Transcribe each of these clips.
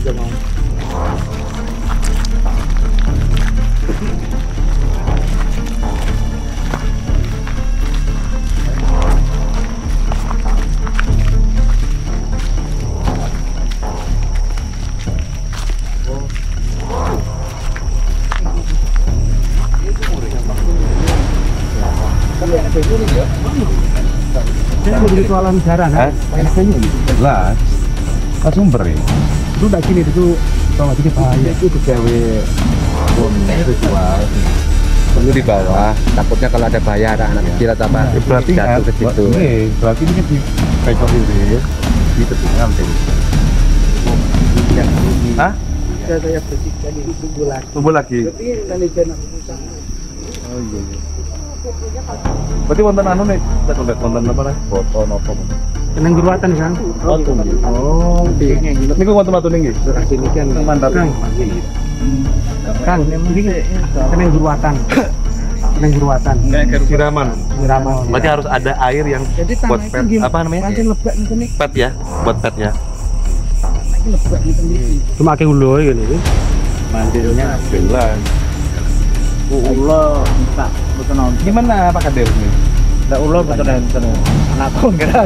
aja mau. Saya menjadi soalan negara, kan? Jelas. Pas sumber ya. Itu udah gini, itu bawa jadi bahaya. Itu gawe ritual. Perlu di bawah. Takutnya kalau ada bahaya anak-anak kecil atau apa. Berarti jatuh ke situ. Berarti ini di pecok ini di tetungan sih. Hah? Saya bersih jadi tumbuh lagi. Tumbuh lagi. Tapi nanti jangan rusak. Oh iya. Berarti wonten anu nih, kita lihat wonten apa nih? Foto nopo. Kenang jeruatan kan? Oh, iya. Niku wonten watu nggih. Surah sini kan Mantap. Kan ini kenang jeruatan. Kenang jeruatan. Siraman. Siraman. Berarti harus ada air yang Jadi buat tanah pet. itu Apa namanya? pancen lebak nih. Pet ya, buat pet ya. Ini lebak nih. Cuma ke ulo ini. Mandirnya belan. Allah minta betul nonton. Gimana Pak Kadir nih? Nggak Allah betul nonton. Anakku enggak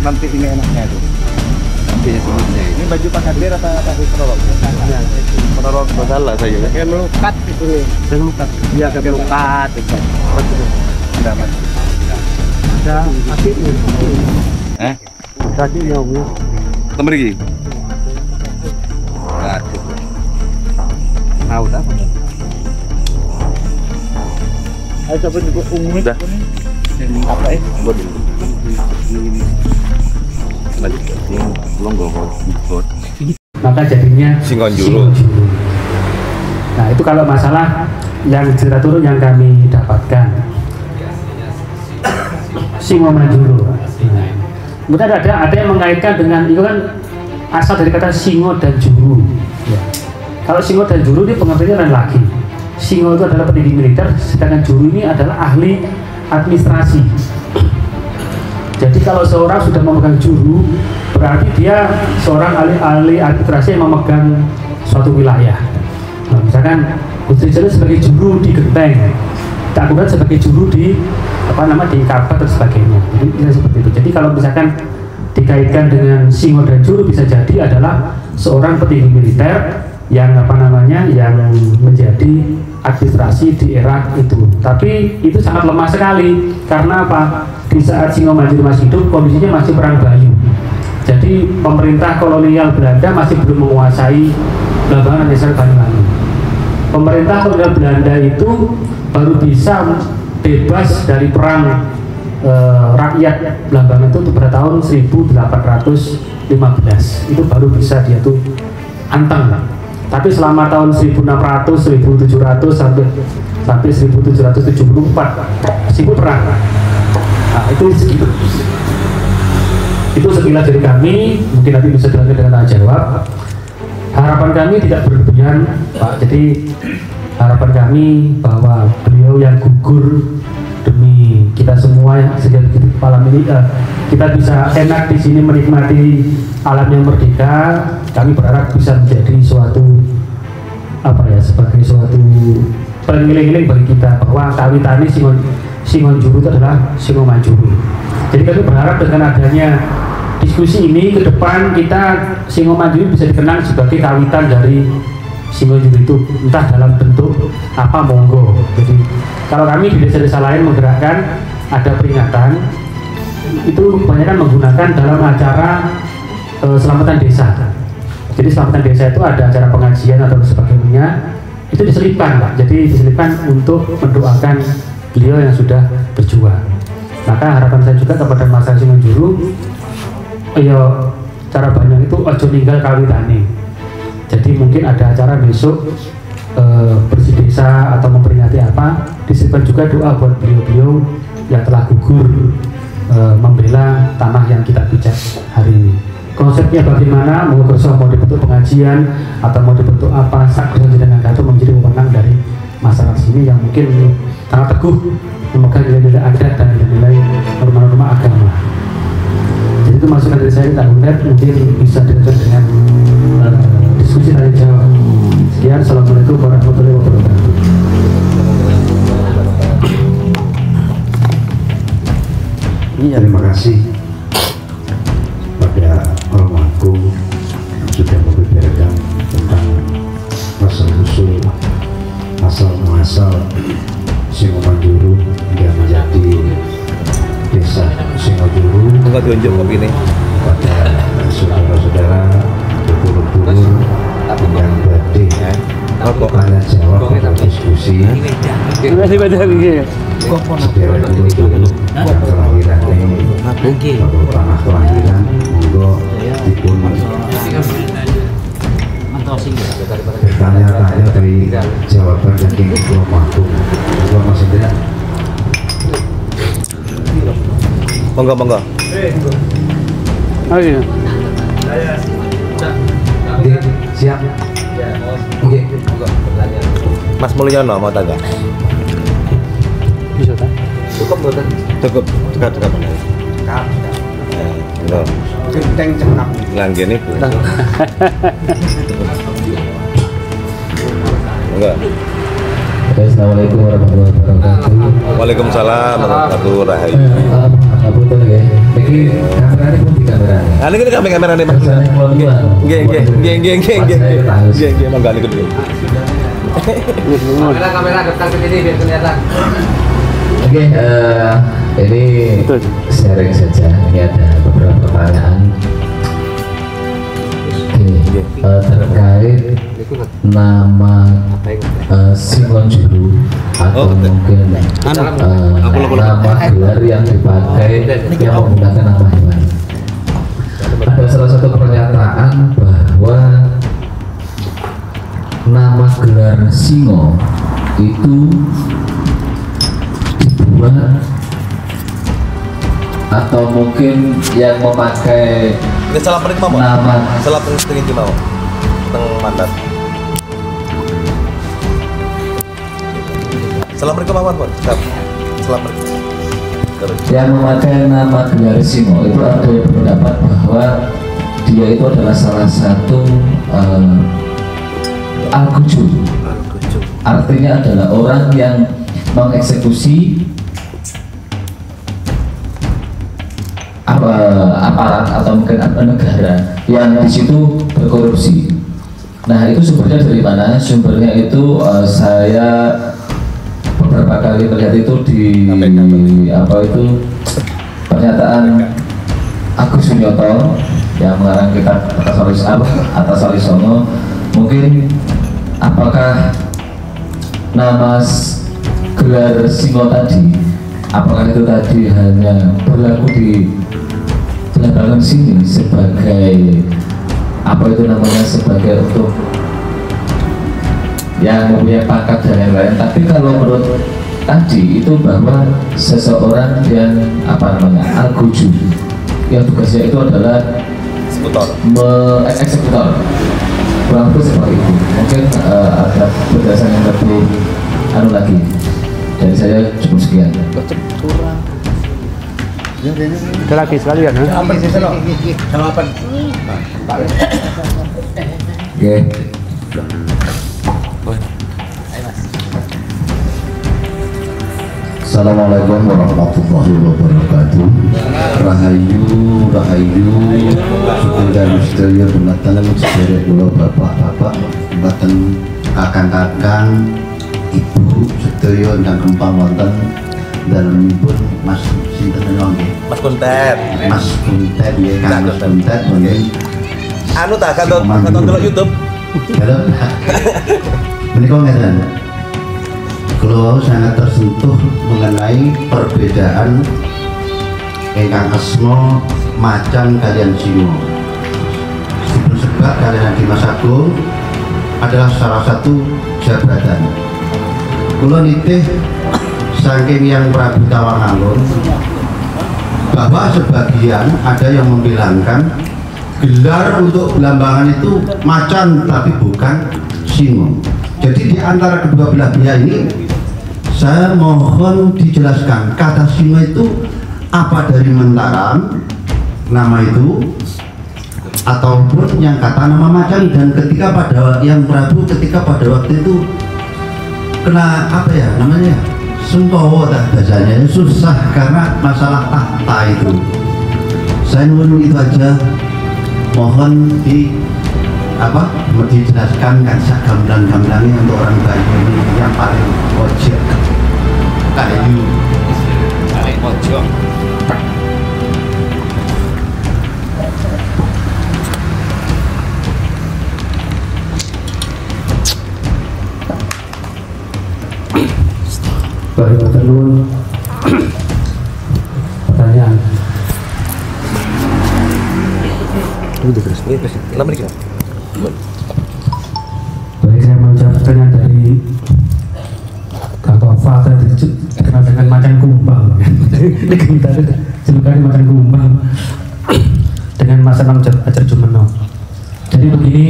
nanti ini enaknya tuh. Biaya sebelumnya ini baju Pak Kadir atau kasih penolong? Penolong salah saya. Kayak melukat gitu nih. Saya lupa. Iya kayak melukat. Tidak mas. Ada apinya. Tadi yang Temen lagi. Aduh. Tahu dah. Ayo coba juga umum. Udah. Apa ya? Buat dulu. Balik ke sini. Belum gol. maka jadinya Singon Juru. Nah itu kalau masalah yang cerita turun yang kami dapatkan Singo Manjuru. Kemudian ada yang mengaitkan dengan itu kan asal dari kata singo dan juru. Ya. Kalau singo dan juru ini pengertiannya lain lagi. Singo itu adalah pendidik militer, sedangkan juru ini adalah ahli administrasi. Jadi kalau seorang sudah memegang juru, berarti dia seorang ahli administrasi yang memegang suatu wilayah. Nah, misalkan Gusti Jero sebagai juru di Genteng, tak bukan sebagai juru di di Kabat dan sebagainya. Jadi bisa seperti itu. Jadi kalau misalkan dikaitkan dengan singo dan juru bisa jadi adalah seorang petinggi militer yang yang menjadi administrasi di era itu. Tapi itu sangat lemah sekali karena apa? Di saat Singo Manjuru masih hidup kondisinya masih perang Bayu. Jadi pemerintah kolonial Belanda masih belum menguasai Blambangan dan Desa Banyuwangi. Pemerintah kolonial Belanda itu baru bisa bebas dari perang rakyat Blambangan itu pada tahun 1815. Itu baru bisa dia tuh anteng. Tapi selama tahun 1600, 1700 sampai 1774 sibuk perang. Nah, itu segitu. Itu sekilas dari kami, mungkin nanti bisa dilanjutkan dengan tanya jawab. Harapan kami tidak berlebihan, Pak. Jadi harapan kami bahwa beliau yang gugur demi kita semua yang sejak malam ini kita bisa enak di sini menikmati alam yang merdeka. Kami berharap bisa menjadi suatu sebagai suatu pengiling-iling bagi kita bahwa kawitane Singon Juru itu adalah Singo Manjuru. Jadi kami berharap dengan adanya diskusi ini ke depan kita Singo Manjuru bisa dikenal sebagai kawitan dari Singo Juru itu, entah dalam bentuk apa monggo. Jadi kalau kami di desa-desa lain menggerakkan ada peringatan itu kebanyakan menggunakan dalam acara selamatan desa. Jadi selamatan desa itu ada acara pengajian atau sebagainya, itu diselipkan Pak. Jadi diselipkan untuk mendoakan beliau yang sudah berjuang. Maka harapan saya juga kepada masyarakat Singo Juru, cara banyak itu ojo ninggal kawitane. Jadi mungkin ada acara besok bersih desa atau memperingati apa, diselipkan juga doa buat beliau-beliau yang telah gugur membela tanah yang kita pijak hari ini. Konsepnya bagaimana, mau dibentuk pengajian atau mau dibentuk apa, sakusan jenengan itu menjadi wewenang dari masyarakat sini yang mungkin sangat teguh memegang nilai-nilai adat dan nilai norma-norma agama. Jadi itu masukan dari saya, kita mungkin bisa dilanjutkan dengan diskusi sekalian, assalamualaikum warahmatullahi wabarakatuh. Terima kasih pada almarhum yang sudah membeberkan tentang asal-usul asal-muasal Singomanduru hingga menjadi desa Singojuru. Enggak tunjuk kopi ini. Pada saudara-saudara, dulur-dulur yang berarti tanya jawab atau diskusi. Terima kasih banyak lagi. Saudara dulur-dulur yang kelahiran ini, kalau tanah kelahiran, monggo dipun tanya-tanya dari jawaban yang belum mampu. Monggo Mas Indra. Monggo. Oh iya. Oke, siap. Oke. Mas Mulyono mau tanya? Bisa kan? Cukup. Dekat benar. Enggak. Ceng cengkap. Langgen itu. Enggak. Assalamualaikum warahmatullahi wabarakatuh. Waalaikumsalam warahmatullahi wabarakatuh. Ngapunten nggih. Iki kamerane pun di kamerane. Ah niki kamera nih Mas. Nggih, monggo niku dulu. Kamera dekat ke sini biar kelihatan. Oke, ini sharing saja. Ini ada beberapa pertanyaan. Oke, terkait nama Singojuru atau mungkin nama gelar yang dipakai yang menggunakan nama hewan. Ada salah satu pernyataan bahwa nama gelar Singo itu dibuat atau mungkin yang memakai Ini salah perik mau. nama Salah perik iki mau. Teng mandat. Assalamualaikum Pak. Assalamualaikum. yang memakai nama gelar Singo itu ada yang berpendapat bahwa dia itu adalah salah satu Al-Guju. Artinya adalah orang yang mengeksekusi aparat atau mungkin negara yang di situ berkorupsi. Nah, itu sumbernya dari mana? Sumbernya itu saya beberapa kali melihat itu di pernyataan Agus Sunyoto yang mengarang kitab Atas Walisono. Mungkin apakah nama gelar Singo tadi, apakah itu tadi hanya berlaku di belakang sini sebagai sebagai untuk yang mempunyai pangkat dan yang lain, tapi kalau menurut tadi itu bahwa seseorang yang Al-Guju yang tugasnya itu adalah eksekutor, kurang lebih seperti itu. Mungkin ada penjelasan yang lebih lagi dari saya. Cukup sekian. Ada lagi sekali ya? Jawaban. Oke. Assalamualaikum warahmatullahi wabarakatuh. Rahayu Sedaya sedaya dumateng sedherek kula bapak-bapak, mboten kakang-kakang, ibu sedaya ingkang kempang wonten dalemipun Mas sinten nggih? Mas Kuntet. Mas Kuntet nggih, Kang Mas Kuntet nggih. Anu tak kanton delok YouTube. Halo. Menika ngeten. Kalau sangat tersentuh mengenai perbedaan ingkang asma macan kalian singo. Sebab kalian Dimas Agung adalah salah satu jabatan. Kula nitih saking yang Prabu Tawangalun bahwa sebagian ada yang membilangkan gelar untuk belambangan itu macan tapi bukan singo. Jadi di antara kedua belah pihak ini saya mohon dijelaskan kata singo itu apa dari Mataram nama itu, ataupun yang kata nama macan. Dan ketika pada yang Prabu ketika pada waktu itu kena apa ya namanya suntowo bahasanya, susah karena masalah tahta itu. Saya nunggu itu aja, mohon dijelaskan kasih gamblang-gamblangnya untuk orang Bayu ini yang paling pojok kayu paling pojok. Baik, dulu pertanyaan. Baik, saya menjawab pertanyaan dari Kak Tova tadi dikenal dengan macan kumbang. Julukan macan kumbang dengan Mas Anam Ajar Jumeno. Jadi begini,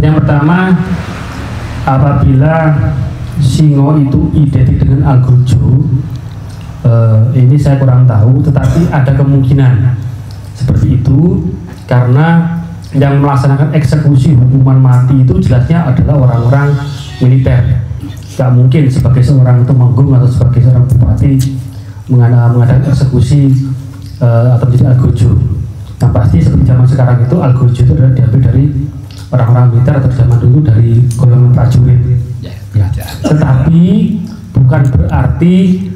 yang pertama, apabila singo itu identik dengan Algojo, ini saya kurang tahu, tetapi ada kemungkinan seperti itu karena yang melaksanakan eksekusi hukuman mati itu jelasnya adalah orang-orang militer. Gak mungkin sebagai seorang temenggung atau sebagai seorang bupati mengadakan eksekusi atau menjadi Algojo. Nah pasti seperti zaman sekarang itu Algojo itu adalah diambil dari orang-orang militer atau zaman dulu dari golongan prajurit. Ya. Tetapi bukan berarti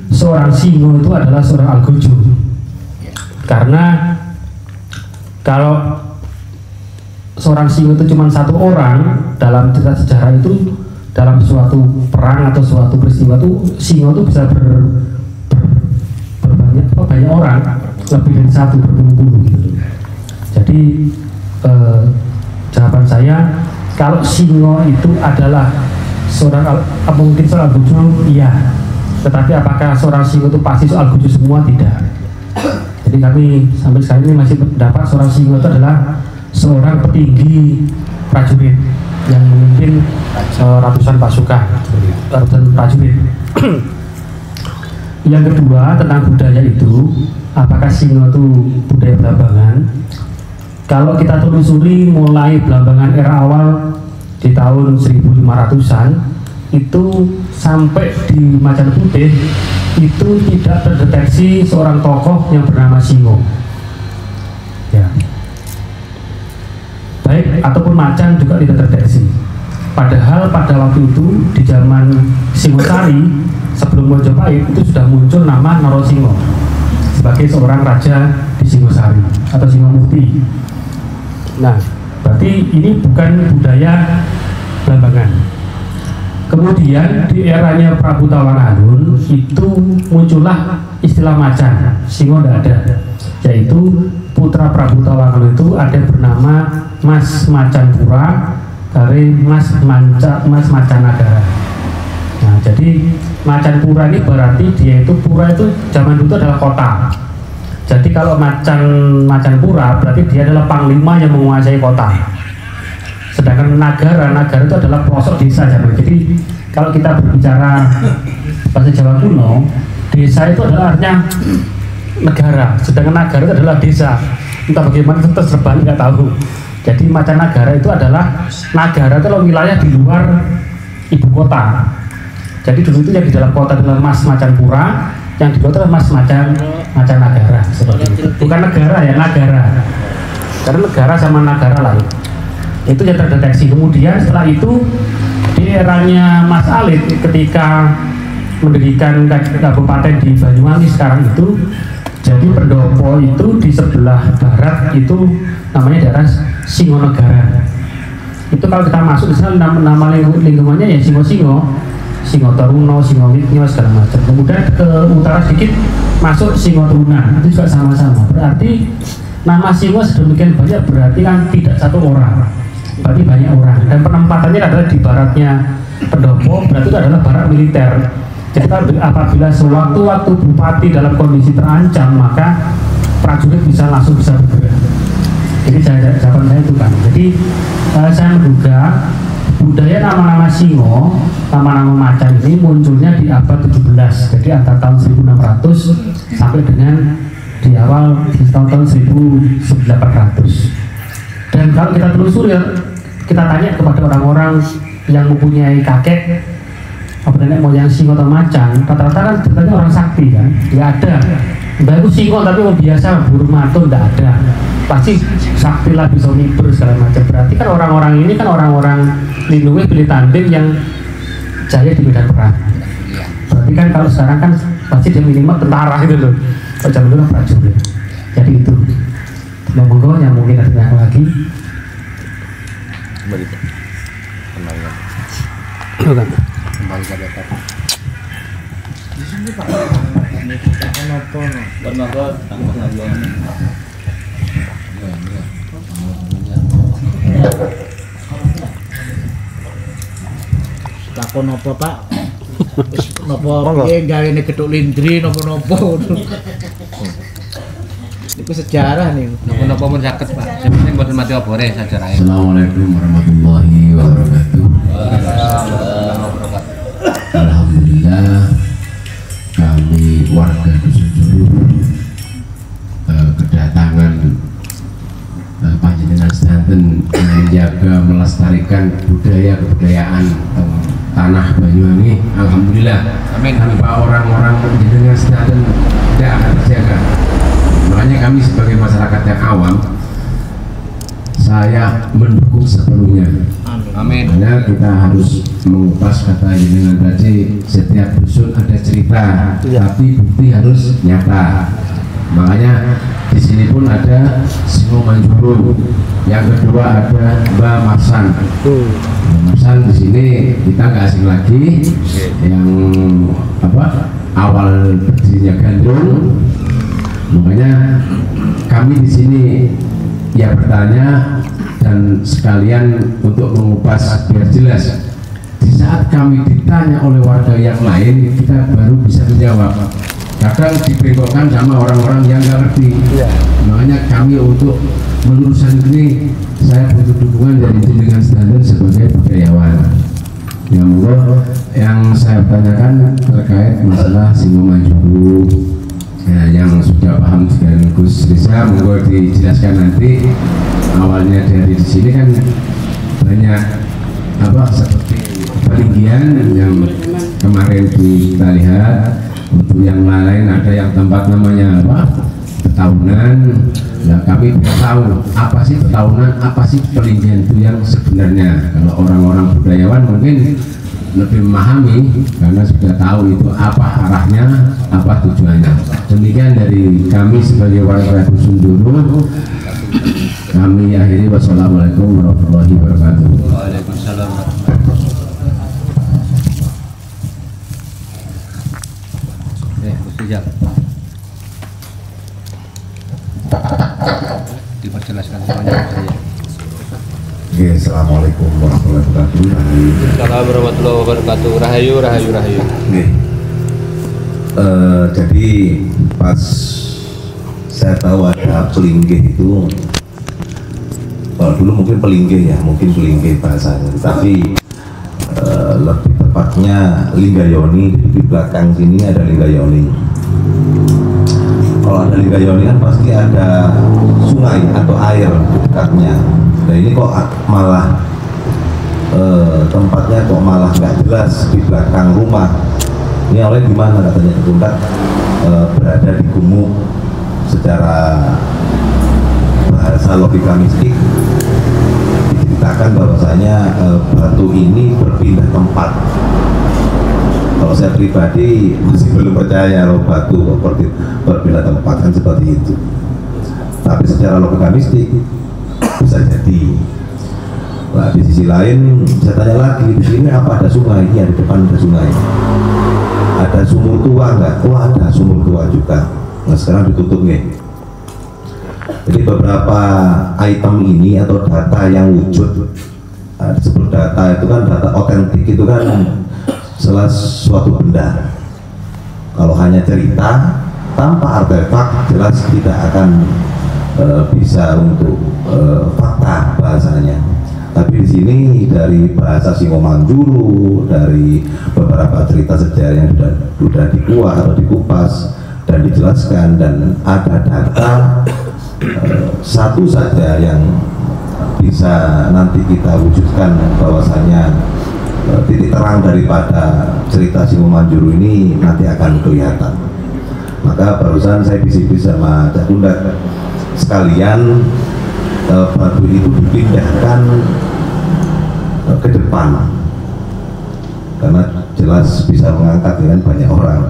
seorang singo itu adalah seorang Algojo. Karena kalau seorang singo itu cuma satu orang dalam cerita sejarah itu, dalam suatu perang atau suatu peristiwa itu singo itu bisa banyak orang, lebih dari satu, berpuluh-puluh gitu. Jadi jawaban saya, kalau singo itu adalah seorang mungkin seorang Algojo, iya. Tetapi apakah seorang singo itu pasti soal Algojo semua? Tidak. Jadi kami sampai sekarang ini masih berpendapat seorang singo itu adalah seorang petinggi prajurit yang memimpin ratusan pasukan, ratusan prajurit. Yang kedua tentang budaya itu, apakah singo itu budaya Blambangan? Kalau kita telusuri mulai Blambangan era awal di tahun 1500-an itu sampai di Macan Putih itu tidak terdeteksi seorang tokoh yang bernama Singo, ya. Baik ataupun macan juga tidak terdeteksi. Padahal pada waktu itu di zaman Singosari sebelum Mojopahit itu sudah muncul nama Norosingo sebagai seorang raja di Singosari atau Singomukti. Nah, berarti ini bukan budaya Blambangan. Kemudian di eranya Prabu Tawanganun itu muncullah istilah macan, singo tidak ada, yaitu putra Prabu Tawanganun itu ada bernama Mas Macanpura dari Mas Macanagara. Nah, jadi Macanpura ini berarti dia itu, pura itu zaman dulu itu adalah kota. Jadi kalau Macanpura berarti dia adalah panglima yang menguasai kota. Sedangkan nagara itu adalah pelosok desa zaman. Jadi kalau kita berbicara bahasa Jawa kuno, desa itu adalah artinya negara, sedangkan nagara itu adalah desa. Entah bagaimana itu terbalik nggak tahu. Jadi Macanagara itu adalah nagara itu wilayah di luar ibu kota. Jadi dulu itu yang di dalam kota adalah Mas Macanpura, yang di luar adalah Mas Macanagara seperti itu. Bukan negara ya, nagara. Karena negara sama negara lain. Itu yang terdeteksi. Kemudian setelah itu di eranya Mas Alit ketika mendirikan kabupaten di Banyuwangi sekarang itu, jadi pendopo itu di sebelah barat itu namanya daerah Singonegara. Itu kalau kita masuk di sana nama lingkungannya ya Singo-Singo, Singo Taruno, Singo Witnyo segala macam. Kemudian ke utara sedikit masuk Singo Turunan, itu juga sama-sama. Berarti nama Singo sedemikian banyak berarti kan tidak satu orang, berarti banyak orang. Dan penempatannya adalah di baratnya pendopo, berarti itu adalah barat militer. Jadi apabila sewaktu-waktu bupati dalam kondisi terancam, maka prajurit bisa langsung bisa bergerak. Jadi jawaban saya itu kan. Jadi saya menduga budaya nama-nama singo, nama-nama macan ini munculnya di abad 17. Jadi antara tahun 1600 sampai dengan di awal di tahun 1800. Dan kalau kita telusuri, kita tanya kepada orang-orang yang mempunyai kakek apa nenek moyang singo atau macan, rata-rata kan ceritanya orang sakti kan, nggak ada. Mbak itu singo tapi mau biasa burung matung nggak ada. Pasti sakti lah, bisa nibur segala macam. Berarti kan orang-orang ini kan orang-orang lindungi pilih tanding yang jaya di medan perang. Berarti kan kalau sekarang kan pasti dia minimal tentara gitu loh. Kalau zaman dulu prajurit. Jadi itu. Monggo yang mungkin ada yang lagi. Kembali ke Takon apa Pak? Napa piye gawene gethuk lindri napa-napa. Iku sejarah nih. napa-napa pun saged Pak. Sing penting mboten mati obore sajarahe. Assalamualaikum warahmatullahi wabarakatuh. Alhamdulillah kami warga Dusun Juru kedatangan panjenengan sedanten menjaga melestarikan budaya-kebudayaan tanah Banyuwangi. Alhamdulillah. Amin. Tanpa orang-orang panjenengan sedanten tidak akan terjaga. Makanya kami sebagai masyarakat yang awam, saya mendukung sepenuhnya. Amin. Karena kita harus mengupas kata dengan tadi, setiap dusun ada cerita, tapi bukti harus nyata. Makanya di sini pun ada Singo Manjuru, yang kedua ada Mbak Marsan. Mbak Marsan di sini kita nggak asing lagi, yang apa awal berdirinya Gandrung. Makanya kami di sini ya bertanya dan sekalian untuk mengupas biar jelas. Di saat kami ditanya oleh warga yang lain, kita baru bisa menjawab. Kadang dibengkokkan sama orang-orang yang nggak ngerti. Makanya kami untuk meluruskan ini, saya butuh dukungan dari jenengan standar sebagai budayawan. Yang saya tanyakan terkait masalah Singo Manjuru. Ya, yang sudah paham dengan Gus Riza, monggo dijelaskan nanti. Awalnya dari di sini kan banyak apa seperti Pelinggian yang kemarin kita lihat. Untuk yang lain ada yang tempat namanya apa? Petahunan. Nah, kami tidak tahu apa sih petahunan, apa sih Pelinggian itu yang sebenarnya. Kalau orang-orang budayawan mungkin lebih memahami karena sudah tahu itu apa arahnya, apa tujuannya. Demikian dari kami sebagai warga Dusun Juru. Kami akhiri, wassalamualaikum warahmatullahi wabarakatuh. Waalaikumsalam. Gus Rizal. Diperjelaskan semuanya saja. Oke, assalamualaikum warahmatullahi wabarakatuh. Assalamualaikum warahmatullahi wabarakatuh. Rahayu, rahayu, rahayu. Oke. Jadi pas saya tahu ada Pelinggih itu, kalau dulu mungkin Pelinggih ya, mungkin Pelinggih bahasanya, tapi lebih tepatnya Linggayoni. Di belakang sini ada Linggayoni. Kalau ada Linggayoni kan pasti ada sungai atau air di dekatnya. Nah ini kok malah tempatnya kok malah nggak jelas di belakang rumah. Ini oleh di mana katanya Tundak berada di gumuk. Secara bahasa logika mistik diceritakan bahwasanya batu ini berpindah tempat. Kalau saya pribadi masih belum percaya kalau batu berpindah tempat kan seperti itu. Tapi secara logika mistik bisa jadi. Nah, di sisi lain saya tanya lagi, di sini apa ada sungai? Iya, di depan ada sungai. Ada sumur tua enggak? Oh ada sumur tua juga. Nah sekarang ditutup nih. Jadi beberapa item ini atau data yang wujud, disebut data itu kan data otentik, itu kan salah suatu benda. Kalau hanya cerita tanpa artefak jelas tidak akan bisa untuk fakta bahasanya. Tapi di sini dari bahasa Singo Manjuru, dari beberapa cerita sejarah yang sudah dikuak atau dikupas, dan dijelaskan, dan ada data satu saja yang bisa nanti kita wujudkan bahwasanya titik terang daripada cerita Singo Manjuru ini nanti akan kelihatan. Maka barusan saya bisik-bisik sama Cak Kundat, sekalian batu itu dipindahkan ke depan karena jelas bisa mengangkat dengan banyak orang.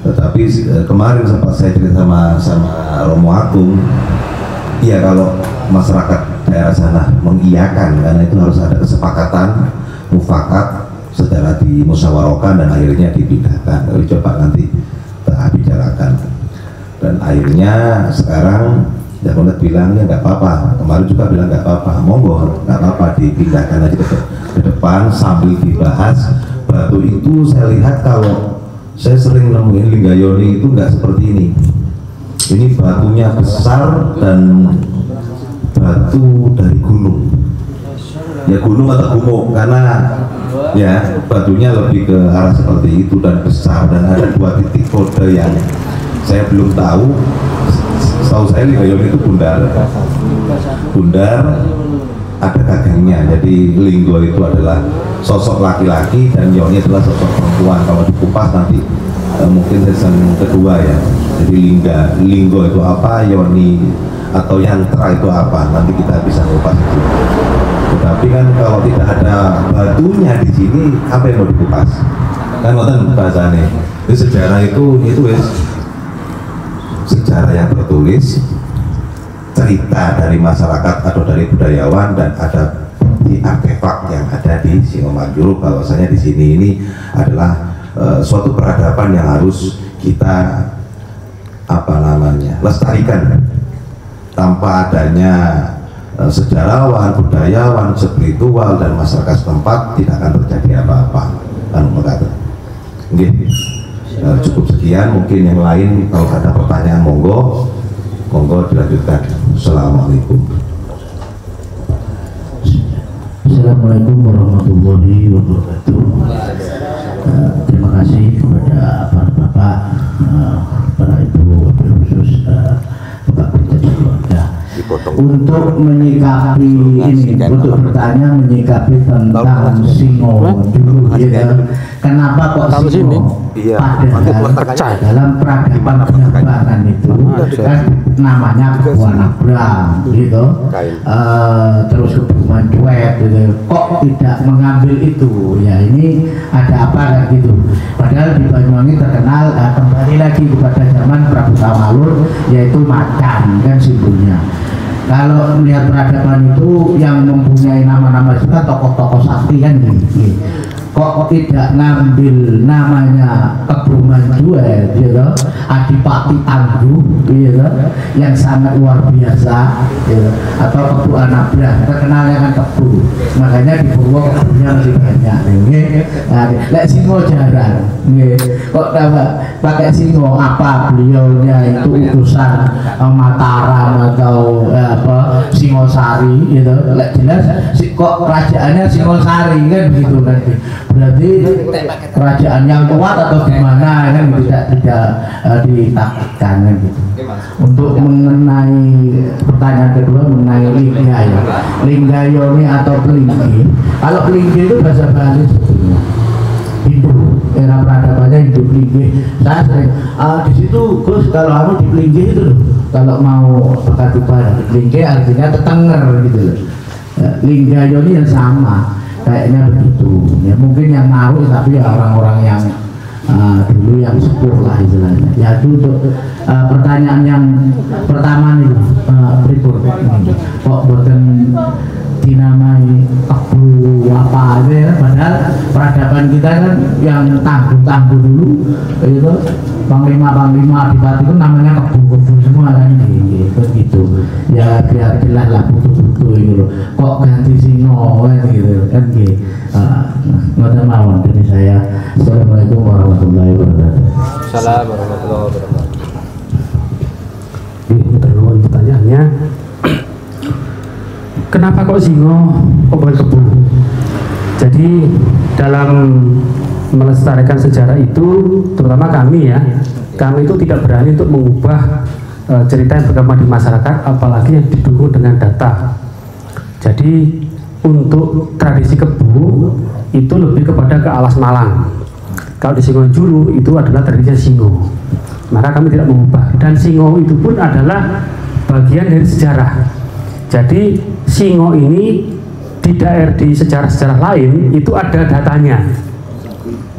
Tetapi kemarin sempat saya cerita sama Romo Agung, ya kalau masyarakat daerah sana mengiyakan, karena itu harus ada kesepakatan mufakat secara dimusyawarahkan dan akhirnya dipindahkan. Tapi coba nanti kita bicarakan. Dan akhirnya sekarang Cak Kundat bilangnya nggak apa-apa, kemarin juga bilang nggak apa-apa, monggo nggak apa-apa dipindahkan aja ke depan sambil dibahas. Batu itu saya lihat, kalau saya sering nemuin Linggayoni itu nggak seperti ini. Ini batunya besar dan batu dari gunung, ya gunung atau gumuk, karena ya batunya lebih ke arah seperti itu dan besar, dan ada 2 titik kode yang saya belum tahu. Setahu saya Linggayoni itu bundar ada gagangnya, jadi Linggo itu adalah sosok laki-laki dan Yoni adalah sosok perempuan. Kalau dikupas nanti mungkin season kedua ya, jadi Linggo itu apa, Yoni atau Yantra itu apa, nanti kita bisa kupas itu. Tetapi kan kalau tidak ada batunya di sini, apa yang mau dikupas? Kan ngoten bahasanya. Jadi sejarah itu wis sejarah yang tertulis, cerita dari masyarakat atau dari budayawan, dan ada di artefak yang ada di Singo Manjuru bahwasanya di sini ini adalah suatu peradaban yang harus kita lestarikan. Tanpa adanya sejarawan, budayawan, spiritual dan masyarakat setempat tidak akan terjadi apa-apa. Kan berkata. Oke. Cukup sekian, mungkin yang lain kalau ada pertanyaan monggo dilanjutkan. Assalamualaikum. Assalamualaikum warahmatullahi wabarakatuh. Terima kasih kepada para bapak, para ibu, khusus Bapak Pindah Keluarga untuk menyikapi ini, untuk bertanya menyikapi tentang Singo dulu, gitu. Kenapa kok Singo? Padahal dalam peradaban penerbangan itu kan namanya Kebuan Abraham, gitu. Terus Kebumen Cuek, gitu. Kok tidak mengambil itu? Ya ini ada apa kan gitu. Padahal di Banyuwangi terkenal, kembali lagi kepada zaman Prabu Tawalur, yaitu macan kan simbolnya. Kalau melihat peradaban itu yang mempunyai nama-nama juga tokoh-tokoh sakti kan gitu. Kok tidak ngambil namanya Kebumen Cuek, gitu, Adipati Tangguh, gitu, yang sangat luar biasa, gitu. Atau Kebu Anabrah, terkenalnya kan kebu, makanya di Purwo kebunya masih banyak. Lek Singo jarang, kok pakai Singo, apa beliaunya itu utusan Mataram atau Singosari, gitu. Lek jelas kok kerajaannya Singosari kan begitu kan. Berarti kerajaan yang kuat atau gimana kan tidak ditakutkan kan gitu. Untuk mengenai pertanyaan kedua mengenai Linggayoni atau Pelinggi. Kalau Pelinggi itu bahasa Bali sebetulnya Hindu, era peradabannya Hindu Pelinggi. Saya sering di situ Gus, kalau kamu di Pelinggi itu loh, kalau mau berkatuban di Pelinggi artinya tetenger gitu loh. Linggayoni yang sama kayaknya begitu ya, mungkin yang naruh tapi ya orang-orang yang dulu yang sepuh lah istilahnya. Ya itu untuk pertanyaan yang pertama nih, kok buatan dinamai kebu apa aja ya, padahal peradaban kita kan yang tangguh dulu itu panglima adipati itu namanya kebu semua kan gitu ya, biar jelas lah butuh gitu loh. Kok ganti Singo kan gitu kan gitu. Nggak mawon dari saya. Assalamualaikum warahmatullahi wabarakatuh. Assalamualaikum warahmatullahi wabarakatuh. Terus pertanyaannya, kenapa kok Singo, kok bukan kebu? Jadi dalam melestarikan sejarah itu, terutama kami ya, Kami itu tidak berani untuk mengubah cerita yang berkembang di masyarakat, apalagi yang didukung dengan data. Jadi untuk tradisi Kebu itu lebih kepada ke Alas Malang. Kalau di Singonjuru itu adalah tradisi Singo. Maka kami tidak mengubah. Dan Singo itu pun adalah bagian dari sejarah. Jadi Singo ini di daerah, di sejarah-sejarah lain itu ada datanya.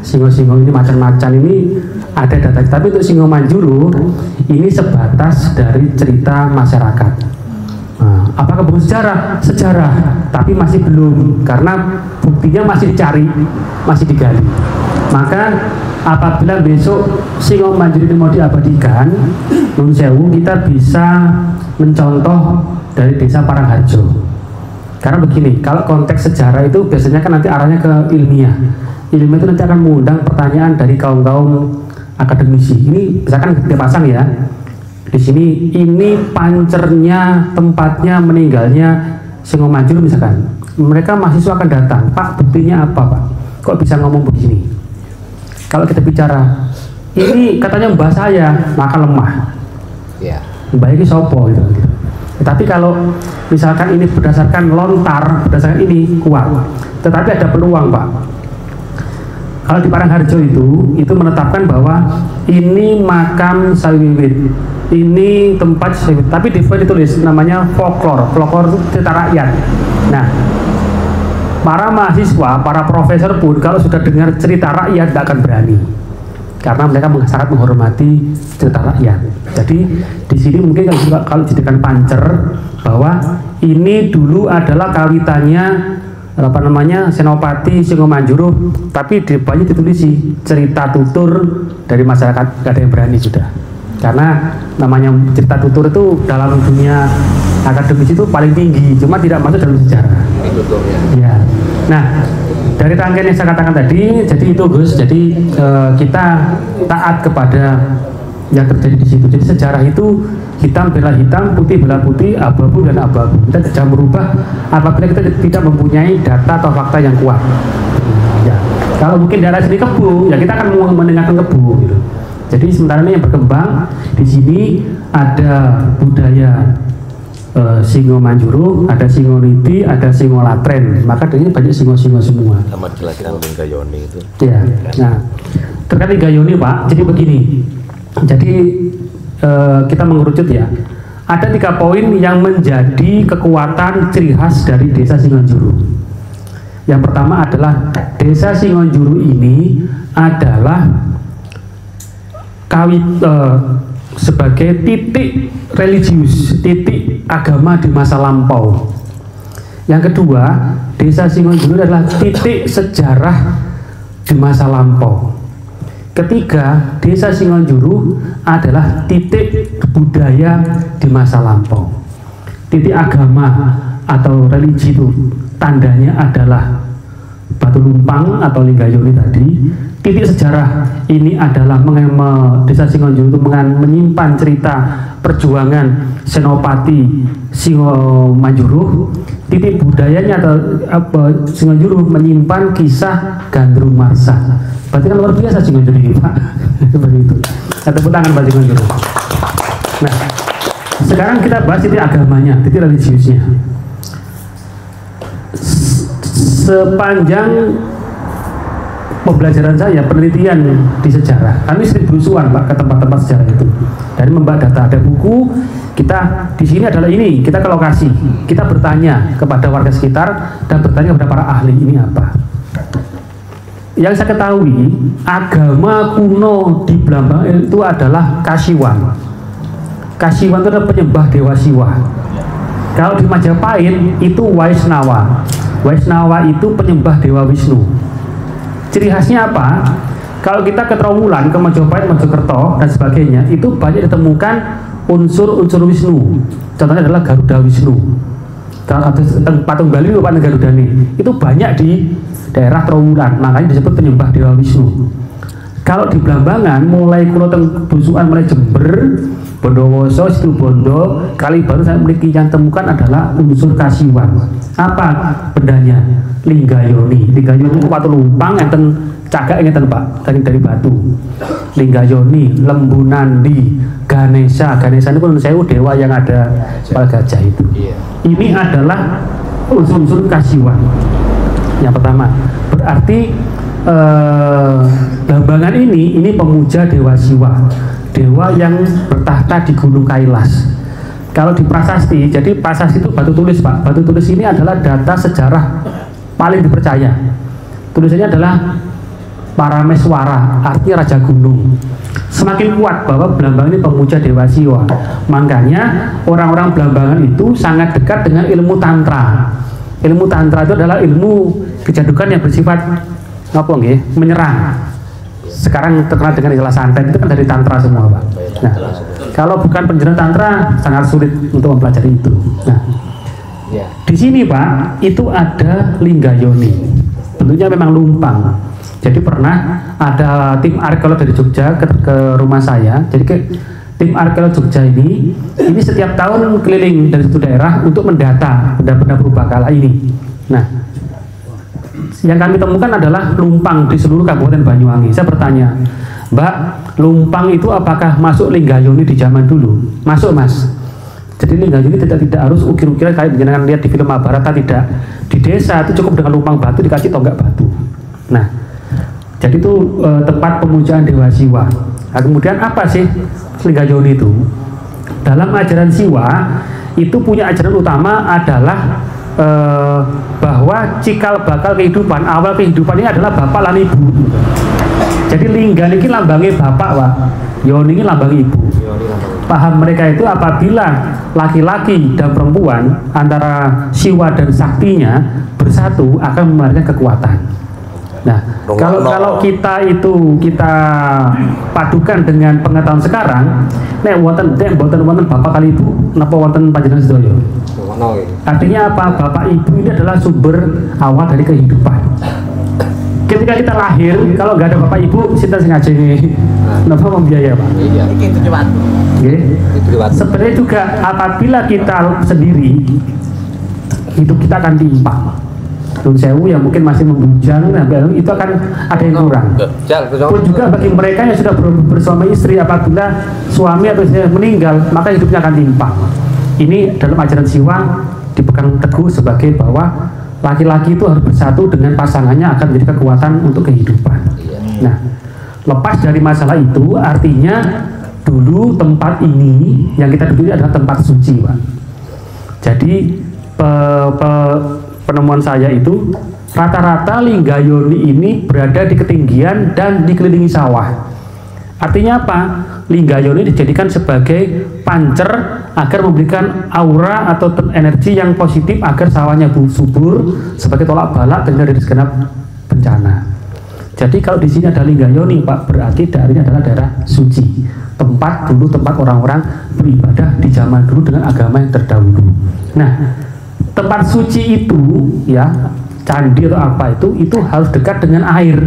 Singo-singo ini macam-macam ini ada data, tapi untuk Singo Manjuru ini sebatas dari cerita masyarakat. Nah, apakah bukan sejarah? Sejarah, tapi masih belum, karena buktinya masih dicari, masih digali. Maka apabila besok Singo Manjuru ini mau diabadikan, Nun Sewu, kita bisa mencontoh dari desa Parangharjo. Karena begini, kalau konteks sejarah itu biasanya kan nanti arahnya ke ilmiah. Ilmiah itu nanti akan mengundang pertanyaan dari kaum-kaum akademisi. Ini misalkan kita pasang ya, di sini ini pancernya, tempatnya meninggalnya Singo Manjuru misalkan. Mereka mahasiswa akan datang, Pak buktinya apa Pak? Kok bisa ngomong begini? Kalau kita bicara, ini katanya mbah saya, maka lemah. Mbah ini sopo gitu. Tetapi kalau misalkan ini berdasarkan lontar, berdasarkan ini kuat. Tetapi ada peluang Pak. Kalau di Parangharjo itu menetapkan bahwa ini makam Sawiwit, ini tempat Sawiwit. Tapi di foil ditulis namanya folklore itu cerita rakyat. Nah, para mahasiswa, para profesor pun kalau sudah dengar cerita rakyat tidak akan berani, karena mereka sangat menghormati cerita rakyat. Jadi di sini mungkin kalau dijadikan pancer bahwa ini dulu adalah kawitannya Senopati Singo Manjuru, tapi di depannya ditulis cerita tutur dari masyarakat. Gak ada yang berani sudah, karena namanya cerita tutur itu dalam dunia akademis itu paling tinggi, cuma tidak masuk dalam sejarah. Ya. Nah, dari rangkaian yang saya katakan tadi, jadi itu Gus, jadi kita taat kepada yang terjadi di situ. Jadi sejarah itu hitam bela hitam, putih bela putih, abu-abu dan abu-abu. Kita tidak merubah apabila kita tidak mempunyai data atau fakta yang kuat. Ya. Kalau mungkin daerah sini Kebu, ya kita akan mendengarkan Kebu. Gitu. Jadi sementara ini yang berkembang di sini ada budaya Singo Manjuru, ada Singo Niti, ada Singo Latren. Maka di sini banyak singo-singo semua. Sama jelaskan Gayoni itu. Ya. Nah, terkait Gayoni Pak, jadi begini. Jadi kita mengerucut ya. Ada 3 poin yang menjadi kekuatan ciri khas dari desa Singonjuru. Yang pertama adalah desa Singonjuru ini adalah sebagai titik religius, titik agama di masa lampau. Yang kedua, desa Singonjuru adalah titik sejarah di masa lampau. Ketiga, desa Singonjuru adalah titik budaya di masa lampau. Titik agama atau religi itu tandanya adalah Batu Lumpang atau Linggayoni tadi. Titik sejarah ini adalah desa Singonjuru itu menyimpan cerita perjuangan Senopati Singo Manjuru. Titik budayanya atau Singonjuru menyimpan kisah Gandrung Marsa. Berarti kan luar biasa Singonjuru ini Pak. Seperti itu. Kita tepuk tangan Pak Singonjuru. Nah, sekarang kita bahas titik agamanya, titik religiusnya. Sepanjang pembelajaran saya, penelitian di sejarah, kami sering berusuhan Pak ke tempat-tempat sejarah itu. Dari membaca data, ada buku, kita di sini adalah ini, kita ke lokasi, kita bertanya kepada warga sekitar dan bertanya kepada para ahli ini apa. Yang saya ketahui, agama kuno di Blambangan itu adalah Kasiwan. Kasiwan itu adalah penyembah Dewa Siwa. Kalau di Majapahit itu Waisnawa. Waisnawa itu penyembah Dewa Wisnu. Ciri khasnya apa? Kalau kita ke Trawulan, ke Majapahit, Mojokerto dan sebagainya, itu banyak ditemukan unsur-unsur Wisnu. Contohnya adalah Garuda Wisnu. Patung Bali Pak Garuda itu banyak di daerah Trawulan, makanya disebut penyembah Dewa Wisnu. Kalau di Blambangan, mulai kulo busukan, mulai Jember, Bondowoso, Situbondo, Kalibaru saya memiliki yang temukan adalah unsur Kasiwan. Apa bendanya? Linggayoni. Linggayoni itu Batu Lumpang, enten cagak ingatan Pak, dari batu. Linggayoni, Lembunandi, Ganesha itu pun saya dewa yang ada kepala gajah itu. Ini adalah unsur-unsur kasiwan. Yang pertama, berarti Blambangan ini pemuja Dewa Siwa, dewa yang bertahta di Gunung Kailas. Kalau di prasasti, jadi prasasti itu batu tulis Pak. Batu tulis ini adalah data sejarah paling dipercaya. Tulisannya adalah Parameswara, artinya Raja Gunung. Semakin kuat bahwa Blambangan ini pemuja Dewa Siwa. Makanya orang-orang Blambangan itu sangat dekat dengan ilmu Tantra. Ilmu Tantra itu adalah ilmu kejadukan yang bersifat menyerang. Sekarang terkenal dengan istilah santet, itu kan dari Tantra semua Pak. Nah, kalau bukan penjelasan Tantra sangat sulit untuk mempelajari itu. Nah, di sini Pak itu ada Linggayoni, bentuknya memang lumpang. Jadi pernah ada tim arkeolog dari Jogja ke rumah saya. Jadi tim arkeolog Jogja ini setiap tahun keliling dari satu daerah untuk mendata benda-benda purbakala ini. Nah, yang kami temukan adalah lumpang di seluruh Kabupaten Banyuwangi. Saya bertanya, Mbak, lumpang itu apakah masuk Linggayoni di zaman dulu? Masuk Mas. Jadi Linggayoni tidak harus ukir-ukiran kayak jenengan lihat di film Mahabharata, tidak. Di desa itu cukup dengan lumpang batu dikasih tonggak batu. Nah, jadi itu tempat pemujaan Dewa Siwa. Nah, kemudian apa sih Linggayoni itu? Dalam ajaran Siwa itu punya ajaran utama adalah bahwa cikal bakal kehidupan, awal kehidupan ini adalah bapak lan ibu. Jadi lingga ini lambangnya bapak Pak, yoni ini lambangnya ibu. Paham mereka itu apabila laki-laki dan perempuan antara Siwa dan saktinya bersatu akan melahirkan kekuatan. Nah, kalau kita padukan dengan pengetahuan sekarang, nek wonten bapak kali ibu, napa wonten panjenengan sedaya? Artinya apa? Bapak ibu ini adalah sumber awal dari kehidupan. Ketika kita lahir, kalau nggak ada bapak ibu, kita sengaja ini, napa membiaya Pak? Iya. Sebenarnya juga apabila kita sendiri, hidup kita akan timpang. Nun sewu yang mungkin masih membujang, itu akan ada yang kurang. Pun juga bagi mereka yang sudah bersuami istri, apabila suami atau istri meninggal, maka hidupnya akan timpang. Ini dalam ajaran Siwa dipegang teguh sebagai bahwa laki-laki itu harus bersatu dengan pasangannya akan menjadi kekuatan untuk kehidupan. Nah, lepas dari masalah itu, artinya dulu tempat ini yang kita duduk adalah tempat suci Pak. Jadi penemuan saya itu rata-rata Linggayoni ini berada di ketinggian dan dikelilingi sawah. Artinya apa? Linggayoni dijadikan sebagai pancer agar memberikan aura atau energi yang positif agar sawahnya subur sebagai tolak balak dari segenap bencana. Jadi kalau di sini ada Linggayoni Pak, berarti daerahnya adalah daerah suci, tempat orang-orang beribadah di zaman dulu dengan agama yang terdahulu. Nah, tempat suci itu ya, candi atau apa itu harus dekat dengan air,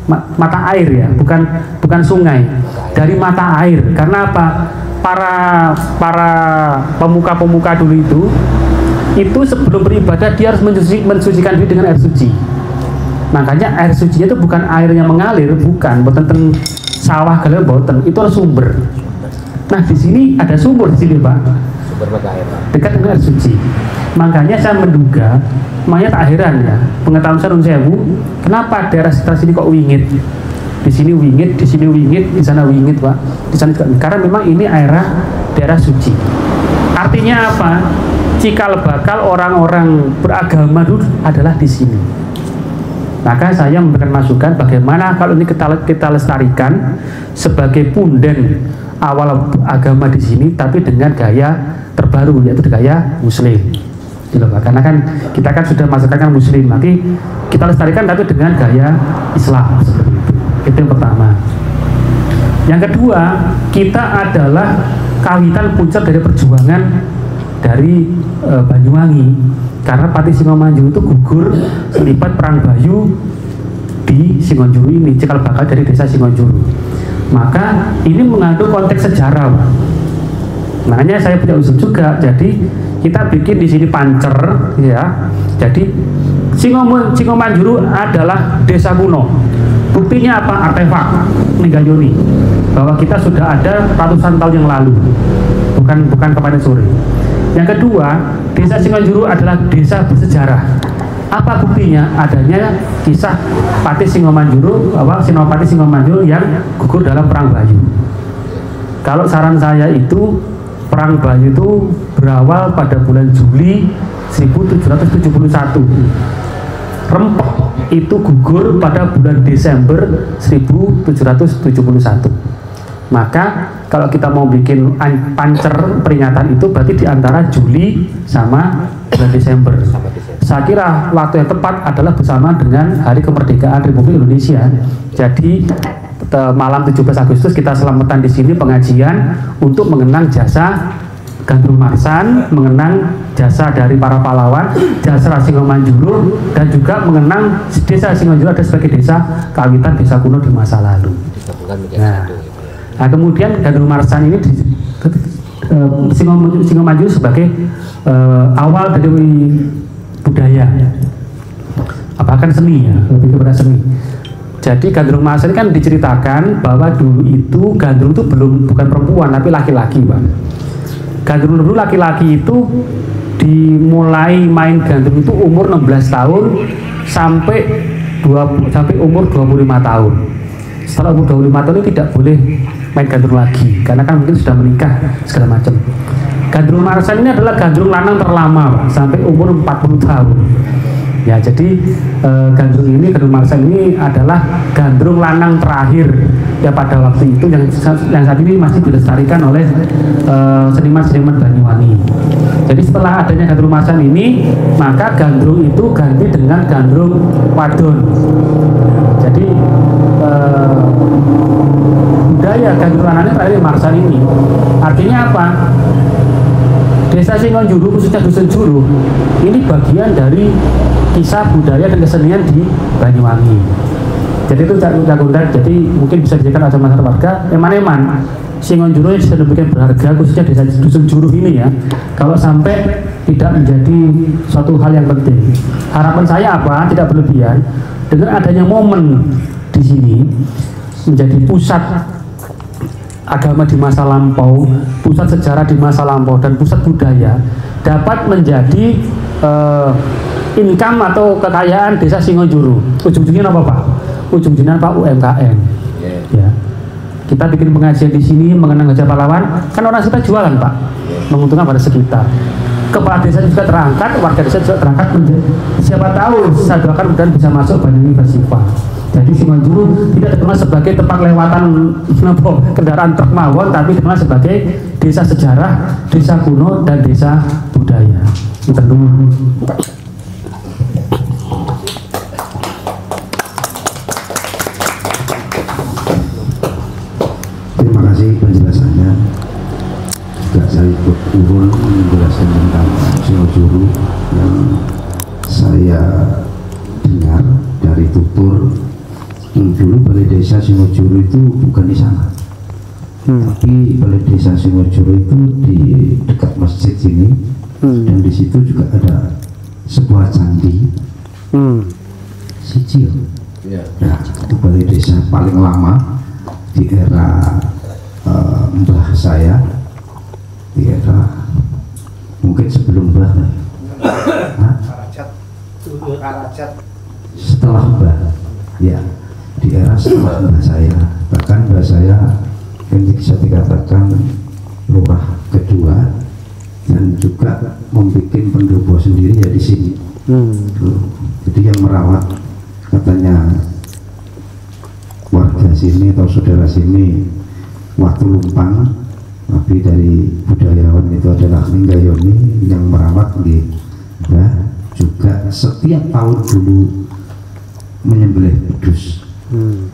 mata air ya, bukan sungai, dari mata air. Karena apa? Para pemuka-pemuka dulu itu sebelum beribadah dia harus mensucikan diri dengan air suci. Makanya air sucinya itu bukan air yang mengalir, bukan boten sawah kalian boten, itu adalah sumber. Nah, di sini ada sumber di sini Pak, dekat dengan air suci. Makanya saya menduga, makanya tak heran ya, pengetahuan saya nun sewu, kenapa daerah sekitar sini kok wingit? Di sini wingit, di sini wingit, di sana wingit Pak, di sana juga. Karena memang ini daerah suci. Artinya apa? Cikal bakal orang-orang beragama dulu adalah di sini. Maka saya memberikan masukan bagaimana kalau ini kita lestarikan sebagai punden awal agama di sini, tapi dengan gaya terbaru, yaitu gaya Muslim. Karena kan kita kan sudah masukkan Muslim, nanti kita lestarikan tapi dengan gaya Islam seperti itu. Itu yang pertama. Yang kedua, kita adalah kawitan puncak dari perjuangan dari Banyuwangi, karena Pati Singomanjuru itu gugur selipat perang Bayu di Singonjuru ini, cikal bakal dari desa Singonjuru. Maka ini mengandung konteks sejarah, Pak. Makanya saya punya usul juga, jadi kita bikin di sini pancer, ya. Jadi Singomanjuru adalah desa kuno, buktinya apa? Artefak Megayoni, bahwa kita sudah ada ratusan tahun yang lalu, bukan kemarin sore. Yang kedua, desa Singonjuru adalah desa bersejarah. Apa buktinya? Adanya kisah Patih Singomanjuru, Senopati Singomanjuru yang gugur dalam Perang Bayu. Kalau saran saya itu, Perang Bayu itu berawal pada bulan Juli 1771. Rempok itu gugur pada bulan Desember 1771. Maka kalau kita mau bikin pancer peringatan itu berarti di antara Juli sama bulan Desember. Saya kira waktu yang tepat adalah bersama dengan Hari Kemerdekaan Republik Indonesia. Jadi malam 17 Agustus kita selamatan di sini pengajian untuk mengenang jasa Gandrung Marsan, mengenang jasa dari para pahlawan, jasa Singomanjuru, dan juga mengenang desa Singonjuru ada sebagai desa kawitan, desa kuno di masa lalu. Nah, kemudian Gandrung Marsan ini Singomanjuru sebagai awal dari budaya, bahkan seni ya, lebih kepada seni. Jadi Gandrung Marsan kan diceritakan bahwa dulu itu Gandrung itu bukan perempuan tapi laki-laki, Pak. Gandrung dulu laki-laki itu dimulai main gandrung itu umur 16 tahun sampai umur 25 tahun. Setelah umur 25 tahun itu tidak boleh main gandrung lagi karena kan mungkin sudah menikah segala macam. Gandrung Marsan ini adalah gandrung lanang terlama, Pak, sampai umur 40 tahun. Ya, jadi Gandrung Marsan ini adalah gandrung lanang terakhir ya pada waktu itu yang saat ini masih dilestarikan oleh seniman-seniman Banyuwangi. Jadi setelah adanya Gandrung Marsan ini, maka gandrung itu ganti dengan gandrung wadon. Jadi budaya gandrung lanang terakhir Marsan ini artinya apa? Desa Singonjuru khususnya Dusun Juru ini bagian dari kisah budaya dan kesenian di Banyuwangi. Jadi itu Cakundar, jadi mungkin bisa dijadikan acara masyarakat warga. Eman-eman Singonjuru yang sedemikian berharga khususnya desa Dusun Juru ini ya, kalau sampai tidak menjadi suatu hal yang penting. Harapan saya apa? Tidak berlebihan. Dengan adanya momen di sini menjadi pusat agama di masa lampau, pusat sejarah di masa lampau, dan pusat budaya dapat menjadi income atau kekayaan desa Singonjuru. Ujung-ujungnya apa, Pak? Ujung-ujungnya Pak UMKM. Ya. Kita bikin pengajian di sini mengenang Gajah Pahlawan, kan orang kita jualan, Pak, menguntungkan pada sekitar. Kepala desa juga terangkat, warga desa juga terangkat. Siapa tahu saya doakan mudah bisa masuk Banyuwangi Festival. Jadi Singonjuru tidak dikenal sebagai tempat lewatan kendaraan truk mawon, tapi dikenal sebagai desa sejarah, desa kuno, dan desa budaya. Kita dulu. Terima kasih penjelasannya. Juga saya ikut turun menjelaskan tentang Singonjuru yang saya dengar dari tutur. Dulu balai desa Singonjuru itu bukan di sana, tapi balai desa Singonjuru itu di dekat masjid sini, dan di situ juga ada sebuah candi, Sijil. Ya, itu balai desa paling lama di era mbah saya, di era mungkin sebelum mbah, setelah mbah, ya. Di era setelah mbah saya, bahkan mbah saya yang bisa dikatakan lurah kedua dan juga membuat pendopo sendiri ya di sini. Jadi yang merawat katanya warga sini atau saudara sini waktu lumpang, tapi dari budayawan itu adalah Megayoni yang merawat di juga setiap tahun dulu menyembelih pedus.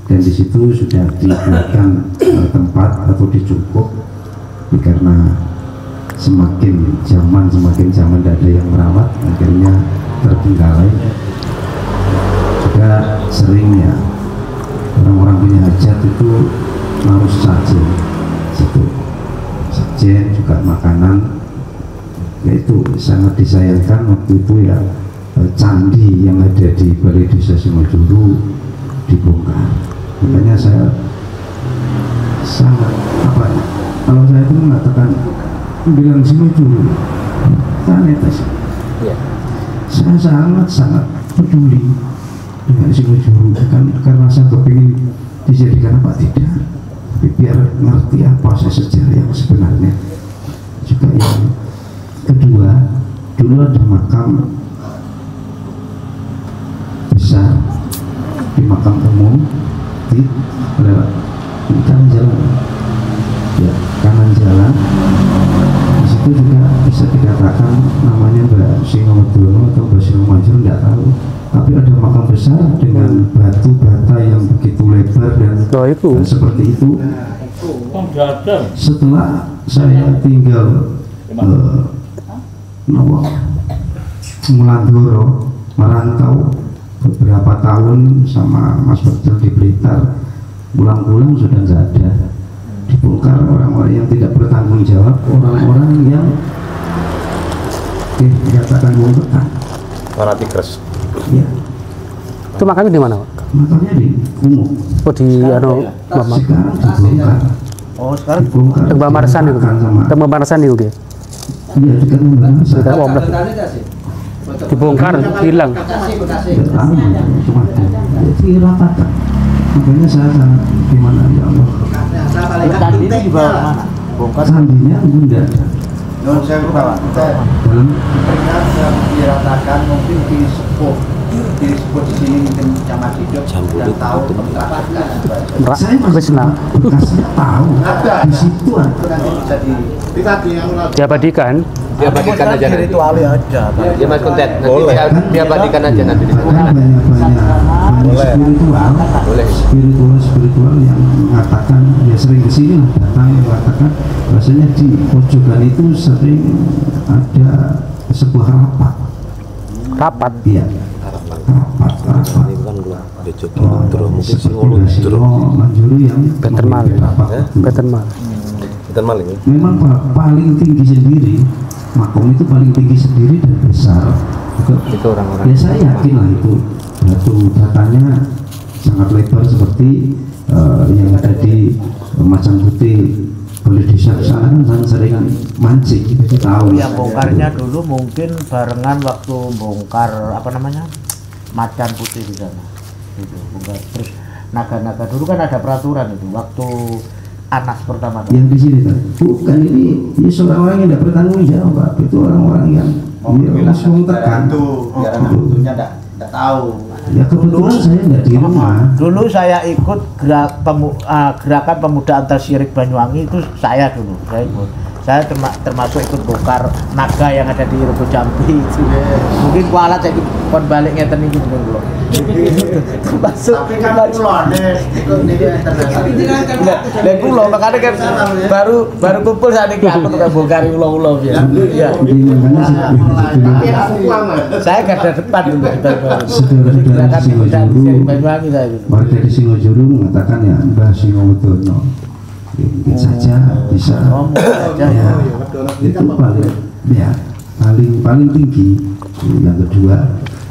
Dan di situ sudah dibuatkan tempat atau dicukup, karena semakin zaman tidak ada yang merawat, akhirnya tertinggalai. Juga seringnya orang-orang punya hajat itu harus sajen, sajen juga makanan, yaitu sangat disayangkan waktu itu ya. Candi yang ada di Balai Desa Singonjuru dibongkar Makanya saya sangat apa ya, kalau saya itu mengatakan bilang Singo Juru, saya netes. Saya sangat peduli dengan Singo Juru, karena saya kepingin dijadikan apa tidak, tapi biar ngerti apa sejarah yang sebenarnya. Juga yang kedua, dulu ada makam besar di makam umum di lewat kanan jalan, ya kanan jalan. Di situ juga bisa dikatakan namanya Mbak Singodono atau Mbak Singomanjur, tidak tahu. Tapi ada makam besar dengan batu bata yang begitu lebar dan seperti itu. Setelah saya tinggal Melandoro, merantau beberapa tahun sama Mas Betul di Blitar, pulang-pulang sudah nggak ada, dibongkar orang-orang yang tidak bertanggung jawab, orang-orang yang dikatakan bongkar. Fanatikers. Ya. Itu makamnya di mana, Pak? Makamnya di Kumo. Oh, di Sekarang dibongkar. Oh, sekarang Dibongkar. Mbak Marsan itu. Mbak Marsan itu dia. Iya, dekat Mbak Marsan. Dibongkar, hilang. Cuma viral kata. Makanya saya sangat gimana ya Allah. tadi itu dibawa kemana? Bongkar. Sandinya bunda. Non saya bertawa. Dalam Pernah yang diratakan mungkin di sepuh di sini mungkin Camat Hidup dan tahu tempat. saya masih bekasnya tahu. Di situ ada. Nanti bisa Diabadikan. Diabadikan aja nanti. Ritual aja. Ya Mas Kuntet, nanti diabadikan aja nanti di sana. Orang banyak spiritual yang mengatakan, ya sering kesini lah datang mengatakan bahasanya di pojokan itu sering ada sebuah rapat. Iya. Rapat. Manjuru yang Betermal. Memang paling tinggi sendiri, makom itu paling tinggi sendiri dan besar. Itu orang-orang. Ya saya yakin lah itu batu batanya sangat lebar seperti yang ada di Macan Putih. Boleh di sana kan sering mancing, kita tahu. Yang bongkarnya dulu mungkin barengan waktu bongkar apa namanya Macan Putih di sana. Itu bongkar. Terus naga-naga dulu kan ada peraturan itu waktu Anas pertama. Yang di sini kan bukan ini seorang orang yang tidak bertanggung jawab, Pak. Itu orang-orang yang langsung tekan. Tentunya tidak tahu. Ya kebetulan saya tidak di rumah. Dulu saya ikut gerakan pemuda antar syirik Banyuwangi, itu saya dulu. Saya termasuk ikut bongkar naga yang ada di Ruko Jambi itu. Mungkin kualat saya ikut balik ngeten iki dulu. Termasuk dan kulo makanya kan baru kumpul saat ini aku tukang bongkar ulo-ulo ya. Saya garda depan dulu. Saudara-saudara Singojuru, warga di Singojuru mengatakan ya Mbah Singodono mungkin saja bisa ya, itu paling tinggi. Yang kedua,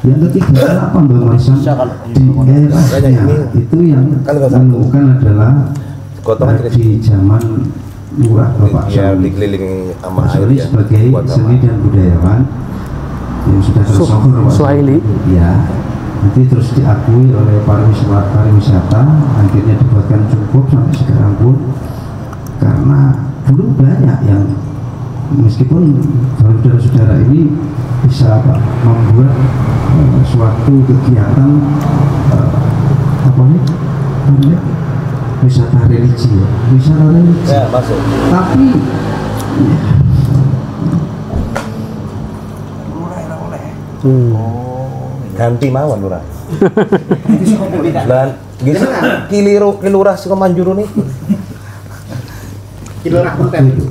yang ketiga apa Mbak Marsan di daerahnya itu yang menemukan adalah di zaman Lurah Bapak Soli sebagai seni dan budayawan yang sudah tersohor Suhaili. Ya, nanti terus diakui oleh pariwisata, akhirnya dibuatkan cukup sampai sekarang pun, karena dulu banyak yang meskipun saudara-saudara ini bisa membuat suatu kegiatan wisata religi ya, masuk. Tapi ganti mawon lurah. Dan gitu kilurah sing Manjuru nih. Kilurah konten itu.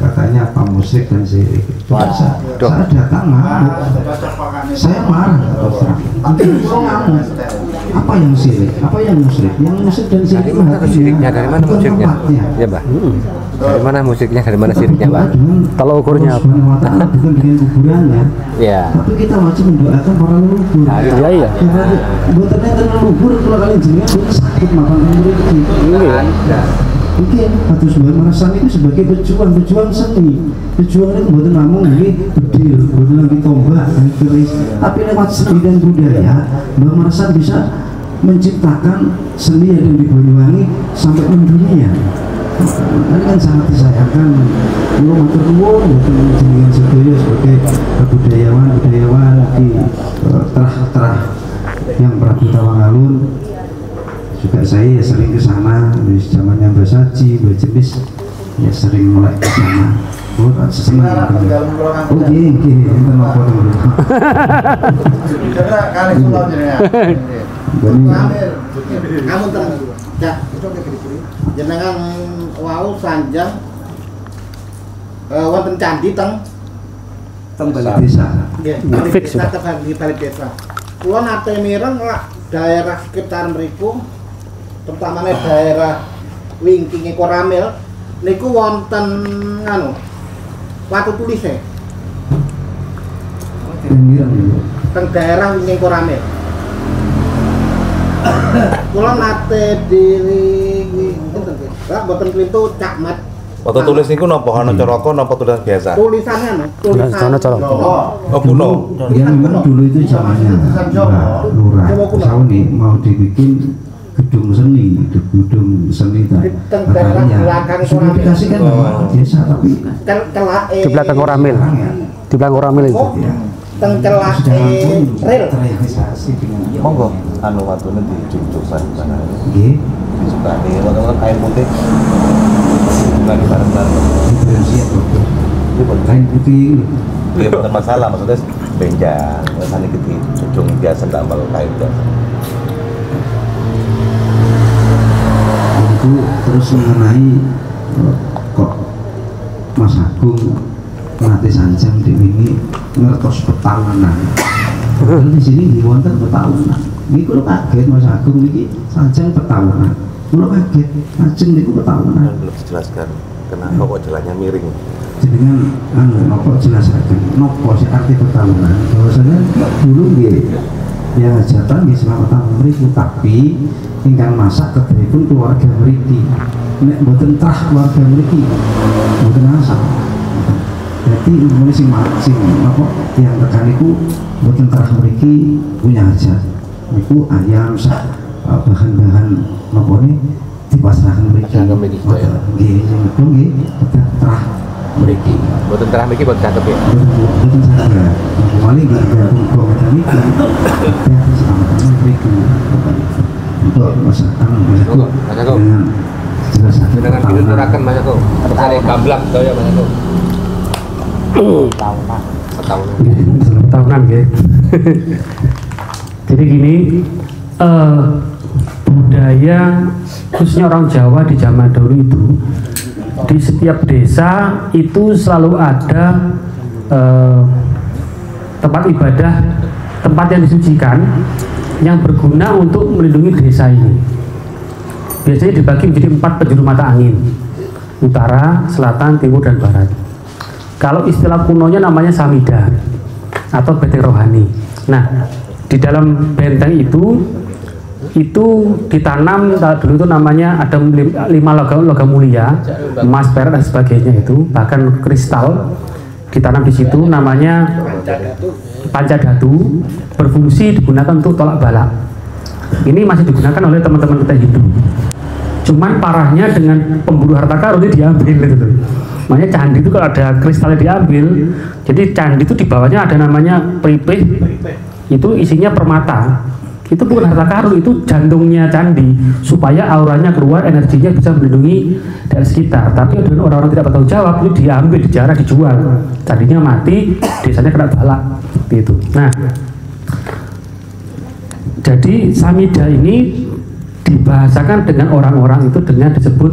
Katanya apa musik dan sirik. Saya datang marah. Saya marah. Apa yang sirik? Apa yang musrik? Yang musik dan sirik. Siriknya dari mana musiknya? Ya, Mbak. Dari mana musiknya, dari mana siriknya, Pak? Kalau ukurnya apa? Bukan dengan kuburannya. Iya. Tapi kita wajib mendoakan para leluhur. Iya iya. Buat ternyata leluhur kalau kalian jenengan itu sakit makan umur itu. Mungkin Hatus Mbah Marasan itu sebagai pejuang seni. Pejuang itu buatan namung ini bedil, buatan lagi tombak, keris. Tapi lewat seni dan budaya, Mbah Marasan bisa menciptakan seni yang di Banyuwangi sampai mendunia. Ini kan sangat disayangkan. Lu matur nuwun jenengan sedaya sebagai budayawan di terah yang Prabu Tawangalun. Juga saya ya sering ke sana di zamannya Mbak Saji, Mbak Jenis ya sering mulai ke sana. Oh, senang. Oh, gini, enten apa dulu. Kali pulau jenengan. Kamu tenang. Ya, jenengan wau sanjang wonten candi teng Balik desa. nggih, fix di balik desa. Kula nate mireng daerah sekitar mriku terutama daerah wingkinge Koramil niku wonten watu tulis teng daerah wingking Koramil. Kula nate boten klintu cakmat. Waktu tulis niku napa ana coroko napa tulisan biasa? Tulisannya tulisan Oh, kuno. Ya memang dulu itu zamannya Lurah Sauni mau dibikin gedung seni tadi. Makanya sudah dikasihkan biasa tapi Di belakang Koramil. Di belakang Koramil itu. teng celah rel. terrealisasi dengan Monggo anu watune dicucuk sana. nggih Disukani waktu kain putih. Disukani bareng-bareng. siap Ini bukan kain putih Iya, bukan masalah, maksudnya benjang, misalnya gitu, cucung biasa, nggak malu kain biasa. itu terus mengenai kok Mas Agung melatih sanjang di ini ngertos petawanan. Di sini di wonten petawanan. Ini kalau kaget Mas Agung ini sanjang petawanan. Kalau kaget sanjang itu petawanan. Belum dijelaskan kenapa kok jalannya miring. Dengan nopo jelaskan nopo si arti petawanan. Bahwasanya dulu yang hajatan di selama tahun meriku, tapi ingkang masak keberipun keluarga meriki. Nek mboten trah keluarga meriki, mboten masak. Jadi ini sing apa yang tekaniku mboten trah meriki punya hajat. Niku ayam sak bahan-bahan nopo ne dipasrahkan meriki. Nggih, niku nggih mboten trah meriki. Mboten terah mriki mboten cakep ya. Mboten saya. Paling nggak ada pengobatan itu. Ya selamatnya meriki. Untuk masakan Monggo, Mas Agung. dengan jelasan Dengan pinunuraken Mas Agung. Tersane gamblang daya Mas Agung. Setahun. Tahunan gitu. Jadi gini, budaya khususnya orang Jawa di zaman dulu itu di setiap desa itu selalu ada tempat ibadah, tempat yang disucikan yang berguna untuk melindungi desa ini. Biasanya dibagi menjadi 4 penjuru mata angin: utara, selatan, timur, dan barat. Kalau istilah kunonya namanya samida atau benteng rohani. Nah, di dalam benteng itu ditanam dulu itu namanya ada 5 logam mulia, emas, perak dan sebagainya itu, bahkan kristal ditanam di situ namanya pancadhatu, berfungsi digunakan untuk tolak balak. Ini masih digunakan oleh teman-teman kita Hindu. Cuman parahnya dengan pemburu harta karun itu diambil gitu. Makanya candi itu kalau ada kristalnya diambil, jadi candi itu di bawahnya ada namanya pripeh, itu isinya permata. Itu bukan harta karun, itu jantungnya candi supaya auranya keluar, energinya bisa melindungi dari sekitar. Tapi dengan orang-orang tidak bertanggung jawab, itu diambil, dijarah, dijual, candinya mati, desanya kena balak gitu. Nah, jadi samida ini dibahasakan dengan orang-orang itu dengan disebut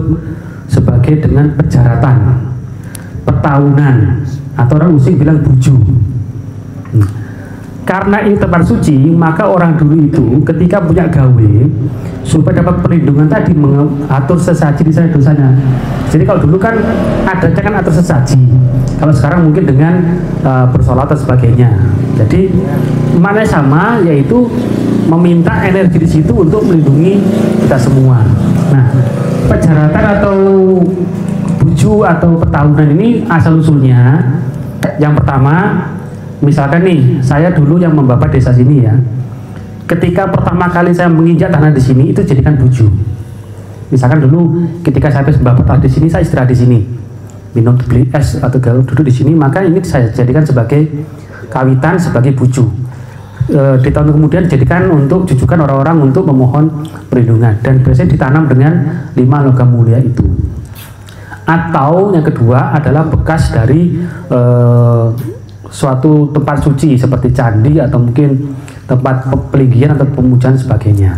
sebagai dengan pejaratan, pertahunan, atau orang Using bilang buju. karena ini tempat suci, maka orang dulu itu ketika punya gawe supaya dapat perlindungan tadi mengatur sesaji di sana dosanya. Jadi kalau dulu kan adanya kan atur sesaji, kalau sekarang mungkin dengan bersolat dan sebagainya. Jadi maknanya sama, yaitu meminta energi di situ untuk melindungi kita semua. Nah, pejaratan atau buju atau petahunan ini asal usulnya yang pertama, misalkan nih, saya dulu yang membabat desa sini ya. Ketika pertama kali saya menginjak tanah di sini, itu jadikan buju. Misalkan dulu ketika saya membabat di sini, saya istirahat di sini, minum beli es atau gaul duduk di sini, maka ini saya jadikan sebagai kawitan, sebagai buju. Di tahun kemudian dijadikan untuk jujukan orang-orang untuk memohon perlindungan, dan biasanya ditanam dengan 5 logam mulia itu. Atau yang kedua adalah bekas dari suatu tempat suci seperti candi atau mungkin tempat pelinggian atau pemujaan sebagainya.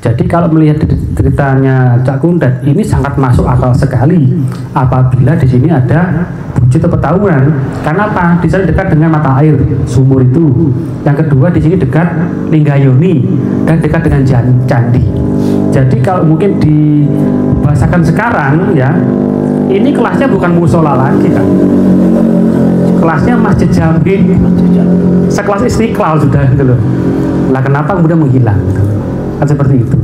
Jadi kalau melihat ceritanya Cak Kundet ini sangat masuk akal sekali apabila di sini ada buju atau petahunan. Karena apa? Di sana dekat dengan mata air sumur itu. Yang kedua di sini dekat Linggayoni dan dekat dengan candi. Jadi kalau mungkin dibahasakan sekarang ya, ini kelasnya bukan musola lagi kan. Kelasnya Masjid Jambi, sekelas Istiqlal sudah gitu loh. Lah kenapa kemudian menghilang? Kan seperti itu.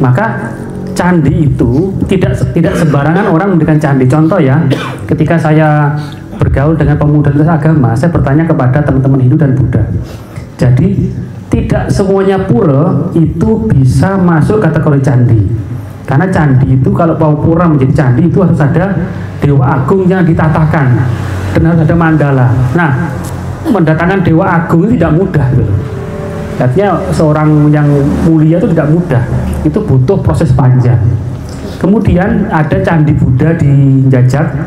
Maka candi itu tidak sembarangan orang mendirikan candi. Contoh ya, ketika saya bergaul dengan pemuda lintas agama, saya bertanya kepada teman-teman Hindu dan Buddha. Jadi tidak semuanya pura itu bisa masuk kategori candi. Karena candi itu kalau mau pura menjadi candi itu harus ada dewa agung yang ditatahkan dan harus ada mandala. Nah, mendatangkan dewa agung itu tidak mudah gitu. Artinya seorang yang mulia itu tidak mudah, itu butuh proses panjang. Kemudian ada candi Buddha di Jajak.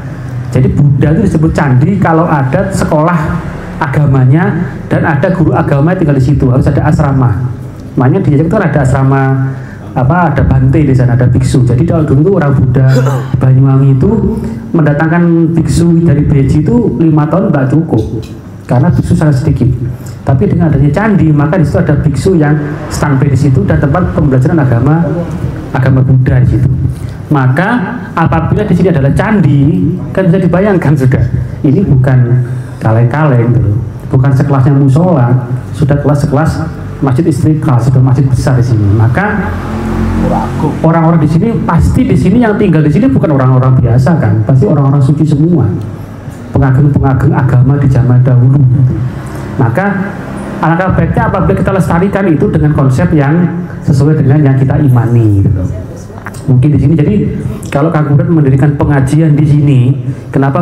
Jadi Buddha itu disebut candi kalau ada sekolah agamanya dan ada guru agama tinggal di situ, harus ada asrama. Makanya di Jajak itu ada asrama ada bante di sana, ada biksu. Jadi kalau dulu itu orang Buddha Banyuwangi itu mendatangkan biksu dari Beji itu 5 tahun nggak cukup karena biksu sangat sedikit. Tapi dengan adanya candi, maka di situ ada biksu yang standby di situ dan tempat pembelajaran agama Buddha di situ. Maka apabila di sini adalah candi, kan bisa dibayangkan sudah ini bukan kaleng-kaleng, bukan sekelasnya musola, sudah kelas-kelas Masjid Istiqlal, sudah masjid besar di sini. Maka orang-orang di sini pasti di sini yang tinggal di sini bukan orang-orang biasa kan, pasti orang-orang suci semua, pengagum-pengagum agama di zaman dahulu. Maka alangkah baiknya apabila kita lestarikan itu dengan konsep yang sesuai dengan yang kita imani gitu. Mungkin di sini, jadi kalau Kang Kundet mendirikan pengajian di sini, kenapa